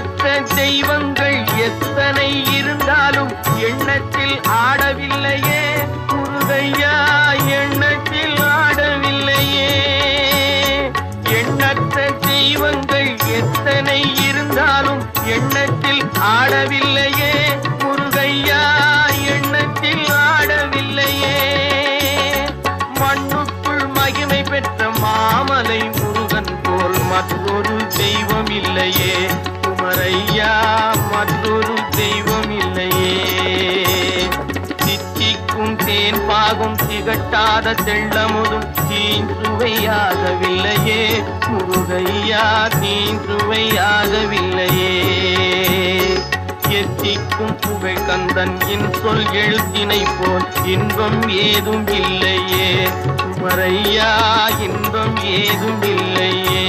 எண்ணற்ற தெய்வங்கள் எத்தனை இருந்தாலும் எண்ணத்தில் ஆடவில்லையே முருகையா, எண்ணத்தில் ஆடவில்லையே. எண்ணற்ற தெய்வங்கள் எத்தனை இருந்தாலும் எண்ணத்தில் ஆடவில்லையே முருகையா, எண்ணத்தில் ஆடவில்லையே. மண்ணுக்குள் மகிமை பெற்ற மாமலை முருகன் போல் மற்றொரு தெய்வம் இல்லையே குமரையா, மற்றொரு தெய்வம் இல்லையே. தித்திக்கும் தேன் பாகும் திகட்டாத தெள்ளமுதும் தீஞ்சுவையாகவில்லையே முருகையா, தீஞ்சுவையாகவில்லையே. எத்திக்கும் புகை கந்தன் என் சொல் எழுத்தினை போல் இன்பம் ஏதும் இல்லையே குமரையா, இன்பம் ஏதும் இல்லையே.